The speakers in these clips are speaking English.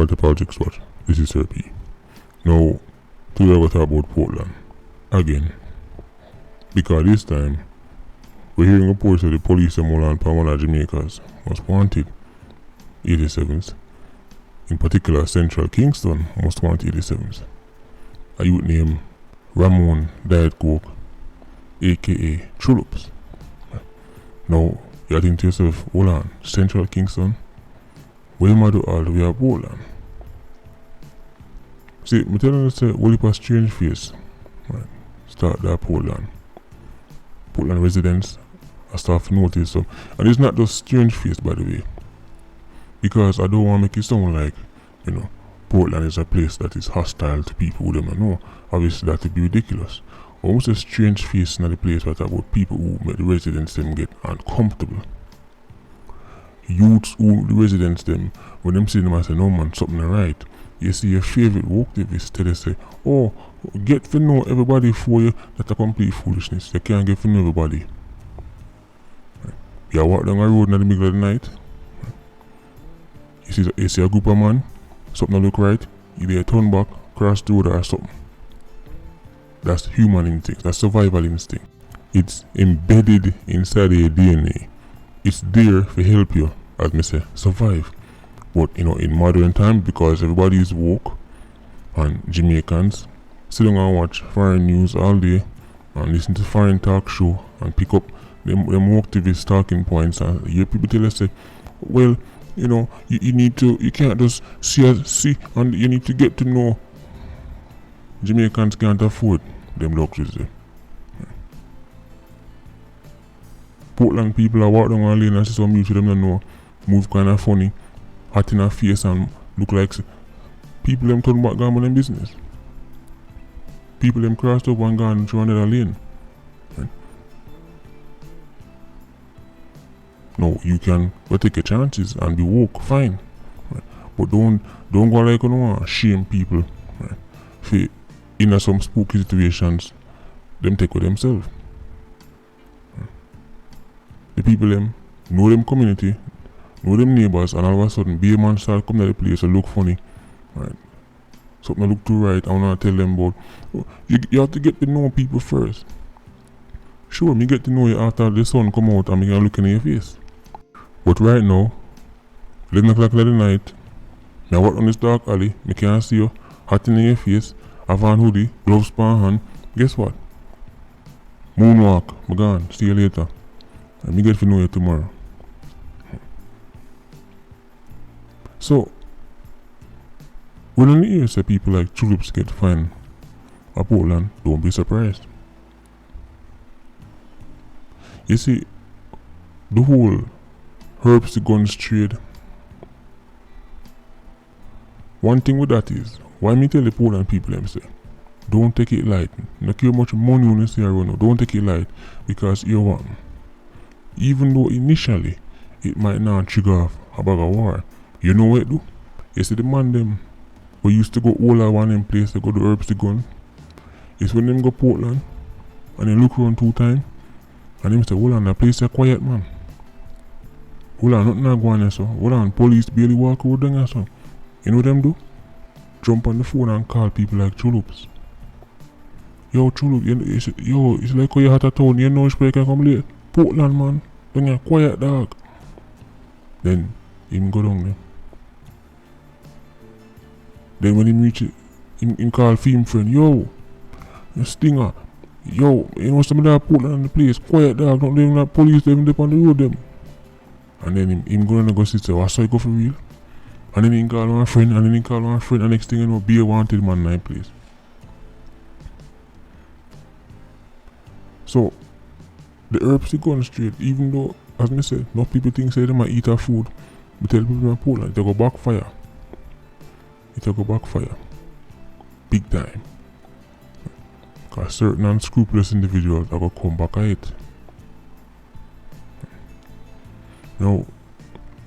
Back Politics Watch. This is Sir P. Now, today we're going to talk about Portland. Again. Because this time, we're hearing reports that the police in Molan Pamela Jamaicans most wanted 87s. In particular, Central Kingston most wanted 87s. A youth named Ramon Diet Coke, aka Chulops. Now, you think to yourself, hold on, Central Kingston? Where am I do all the way up Portland? See, I'm telling you, say, what if a strange face? Right. Start that Portland. Portland residents are starting to notice some. And it's not just strange face, by the way. Because I don't want to make it sound like, Portland is a place that is hostile to people who don't know. Obviously, that would be ridiculous. Almost a strange face in the place where about people who make the residents them get uncomfortable. Youths who the residents them, when them see them and say, no man, something right. You see your favorite woke activist tell you say, oh, get to know everybody for you, that's a complete foolishness. You can't get to know everybody. Right. You walk down a road in the middle of the night. Right. You see a group of man, something look right, you there turn back, cross the road or something. That's human instinct, that's survival instinct. It's embedded inside your DNA. It's there to help you, as me say, survive. But in modern times, because everybody is woke and Jamaicans sit down and watch foreign news all day and listen to foreign talk show and pick up them activist talking points and hear people tell us say, well, you can't just see and you need to get to know. Jamaicans can't afford them luxuries there. Portland people are walking down a lane and see some youth them don't know, move kind of funny, hot in her face and look like people them turn back gone on them business. People them crossed up and gone through another lane. Right? No, you can go take your chances and be woke, fine. Right? But don't go like shame people. Right? For in some spooky situations, them take with themselves. The people them know them community, know them neighbors, and all of a sudden be a man start coming to the place and look funny. Right. Something look too right, I wanna tell them about you have to get to know people first. Sure, me get to know you after the sun come out and me can look in your face. But right now, 11 o'clock of the night, me walk on this dark alley, me can't see you, hot in your face, have on hoodie, gloves pan hand. Guess what? Moonwalk, me gone, see you later. And me get to know you tomorrow. So, when you hear say people like Chulops get fined at Portland, don't be surprised. You see, the whole herbs to guns trade, one thing with that is, why me tell the Portland people them say, don't take it light. No care how much money you see around, don't take it light, because you want. Even though initially it might not trigger off a bag of war, you know what it do? You see the man them we used to go all one in place to go to herbs to gun. It's when them go Portland and they look around 2 times and them say, hold on, that place is quiet, man. Hold on, nothing not going there, so. Hold on, police barely walk out there, so. You know what them do? Jump on the phone and call people like Chulops. Yo, Chulop, it's like how you had a town, you know, you can come late. Portland, man, don't get quiet, dog. Then him go down there. Then when he reach it, him call film friend, yo, you stinger, yo, you know some of that Portland in the place, quiet, dog, don't let that police them up on the road them. And then him go and go sit there, so I go for real. And then he call my friend, and then he call my friend, and next thing you know, be a wanted man in that place. So, the herbs to go on the street, even though, as I said, no people think say they might eat our food, but tell people in Portland, it will go backfire. It will go backfire. Big time. Because certain unscrupulous individuals are going to come back at it. Now,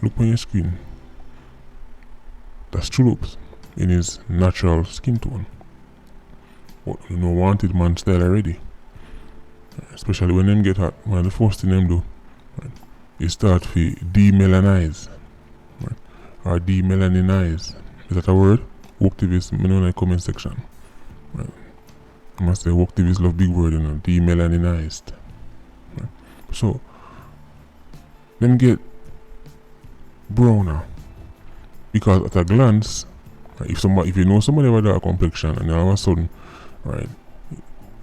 look on your screen. That's Chulops in his natural skin tone. But wanted man style already. Especially when them get hot, one of the first thing them do, right, is start to demelanize, right, or demelaninize. Is that a word? Woketivist, me know in the comment section. Right. I must say woketivist love big word, demelaninized. Right. So them get browner because at a glance, right, if you know somebody with a dark complexion and all of a sudden, right,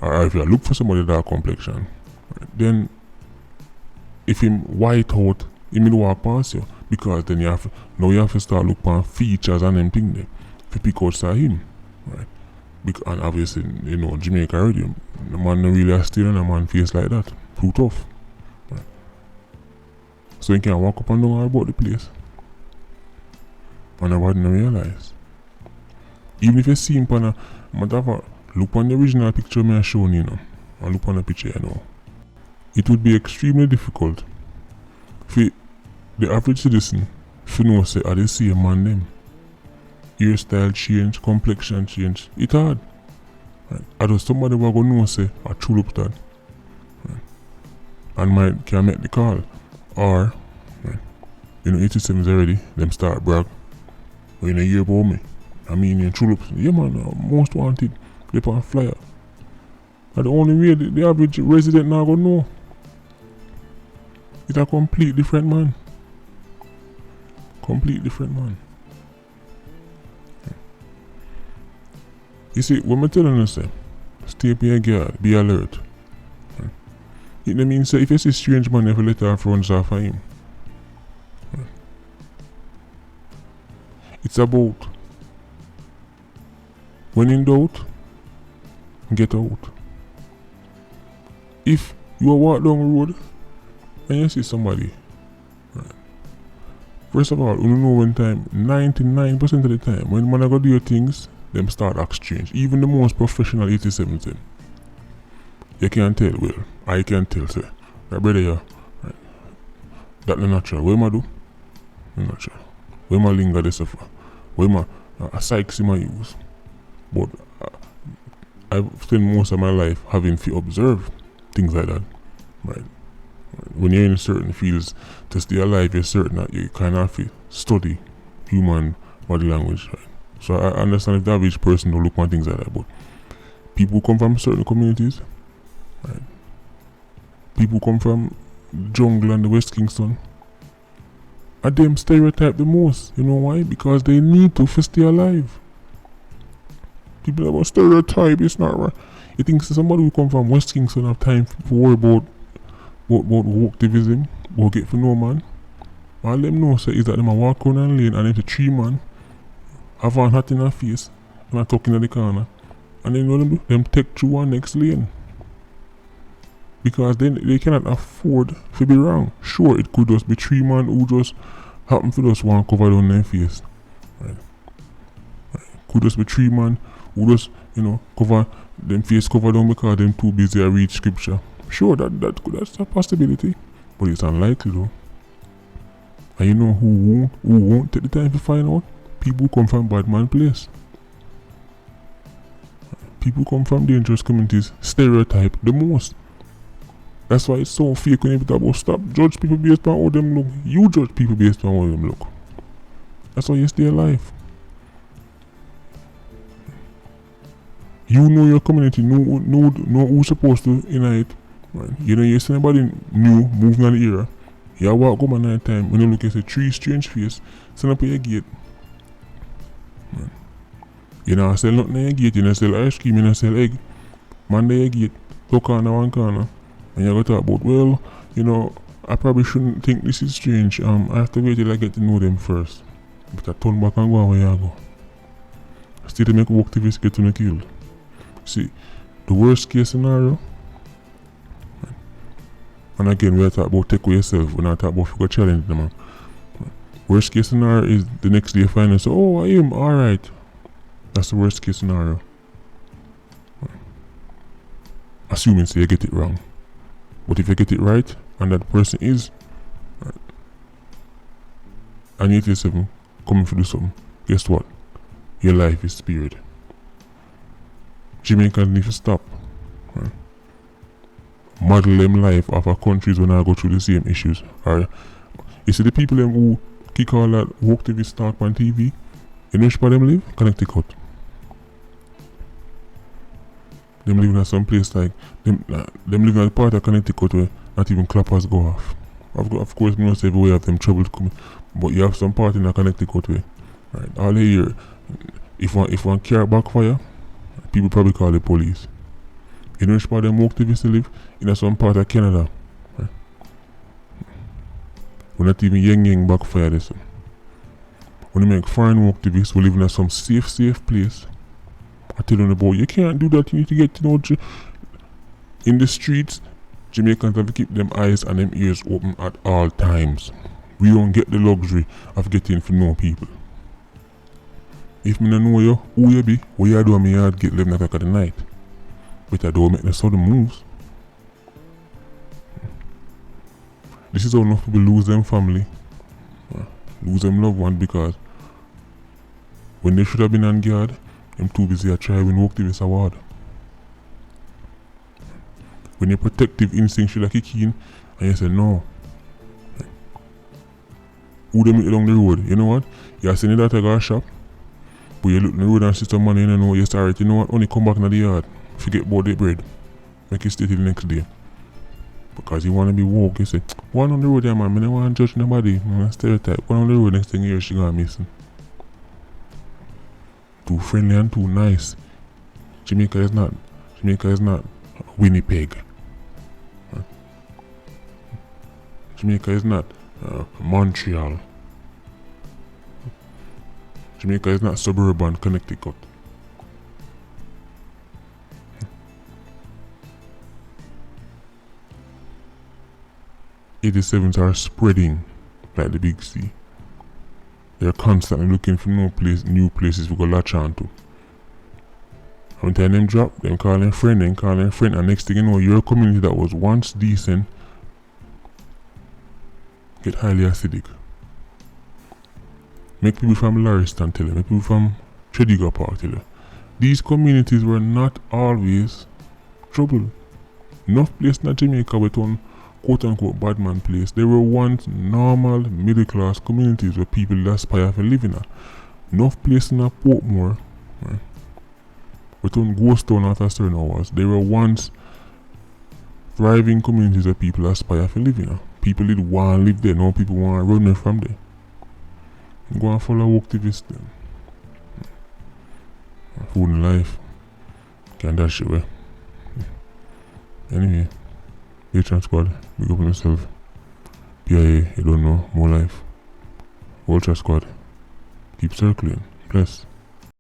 or if you look for somebody with a dark complexion, right, then if him white out, he will walk past you because then you have to start look for features and them thing there to pick out him, right? And obviously, Jamaica already, the man no really a steal and a man face like that, too tough. Right? So you can walk up and down all about the place. And nobody don't realize. Even if you see him on look on the original picture me I shown you, and look on the picture it would be extremely difficult for the average citizen to know say are they see a man them. Hairstyle change, complexion change, it's hard. Right? I just somebody will go know say I true look that. Right? And can make the call. Or right, 87s already, them start brag. When you hear about me, I mean in true looks, yeah man, most wanted, they put a flyer. And the only way the average resident now gonna know. It's a complete different man. Complete different man. You see, when I'm telling you say, stay up your guard, be alert. It means say if you see strange man, you have to let off runs off of him. It's about when in doubt, get out. If you walk down the road and you see somebody, right, first of all, you know when time, 99% of the time, when man go do your things, them start exchange. Even the most professional 87s them. You can't tell, well, I can tell, say, right brother, yeah, right. That's not natural. What am I do? Not natural. Where my linger this stuff? Where my a psych in my use? But I've spent most of my life having to observe things like that, right? When you're in certain fields, to stay alive, you're certain that you kind of have to study human body language, right? So I understand if the average person don't look at things like that, but people come from certain communities, right? People come from the jungle and the West Kingston. And them stereotype the most. You know why? Because they need to stay alive. People about stereotype, it's not right. You think somebody who come from West Kingston have time to worry about wokeism, or get for no man. All them know say is that them a walk around and lane and them a 3 man have one hat in their face and a talking in the corner. And then you know them take through one next lane. Because then they cannot afford to be wrong. Sure, it could just be 3 man who just happen to just want cover down their face. Right. Could just be 3 man who just, cover them face cover down because them too busy to read scripture. Sure, that's a possibility. But it's unlikely though. And you know who won't take the time to find out? People come from bad man place. People come from dangerous communities, stereotype the most. That's why it's so fake when you talk about stop judge people based on how them look. You judge people based on how them look. That's why you stay alive. You know your community, know who's supposed to unite. Right? You see anybody new moving on the era. You walk up at night time when you look at a 3 strange face, send up at your gate. Right? You don't sell nothing at your gate, you don't sell ice cream, you don't sell egg. Man at your gate, talk on one corner. And you go talk about, well, I probably shouldn't think this is strange. I have to wait till I get to know them first. But I turn back and go where you go. Still to make woketivist get to me killed. See, the worst case scenario, right? And again, we are talking about take away yourself, we're not talking about figure challenge them. Worst case scenario is the next day you find out, oh, I am alright. That's the worst case scenario. Assuming say you get it wrong. But if you get it right, and that person is, right, and 87 coming to do something, guess what? Your life is spared. Jamaicans need to stop. Right? Model them life of our countries when I go through the same issues. Right? You see the people them who kick all that woketivist talk on TV, In which part them live? Connecticut. Them live in some place like them live in a part of Connecticut where not even clappers go off. Of course, we know say everywhere have them trouble coming, but you have some part in a Connecticut way. Right. All the year, if one car backfire, people probably call the police. In which part them activists live? In some part of Canada. Right. We're not even young backfire this. When you make foreign activists, we live in some safe place. I tell them about you can't do that. You need to get to know in the streets. Jamaicans have to keep them eyes and them ears open at all times. We don't get the luxury of getting to know people. If me don't know you, who you be, what you do in my yard get 11 o'clock at the night. But I don't make the sudden moves. This is how enough people lose them family. Lose them loved one because when they should have been on guard, them too busy to try win activist award. When your protective instinct should have kick in and you say no. Who they meet along the road? You know what? You send your daughter to go shop, but you look in the road and see some money, you know, you start, you know what? Only come back in the yard. Forget about the bread. Make you stay till the next day. Because you want to be woke, you say, one on the road there, man, I don't want to judge nobody. Stereotype. One on the road, next thing you hear, she gonna missing. Too friendly and too nice. Jamaica is not Winnipeg. Jamaica is not Montreal. Jamaica is not suburban Connecticut. '87s are spreading like the big sea. They're constantly looking for new places we go latch on to. When time them drop, them call them friend, and next thing you know, your community that was once decent get highly acidic. Make people from Lariston tell you, make people from Tredegar Park tell you. These communities were not always trouble. Enough place in Jamaica with on quote unquote bad man place. They were once normal middle class communities where people aspire for living at. Enough place in a Portmore, right? With on ghost town after certain hours. They were once thriving communities where people aspire for living at. People did want to live there, now people want to run away from there. Go and follow activists then. Food in life. Can't dash it away. Anyway, Patreon squad, big up on yourself. PIA, you don't know, more life. Ultra squad, keep circling. Bless.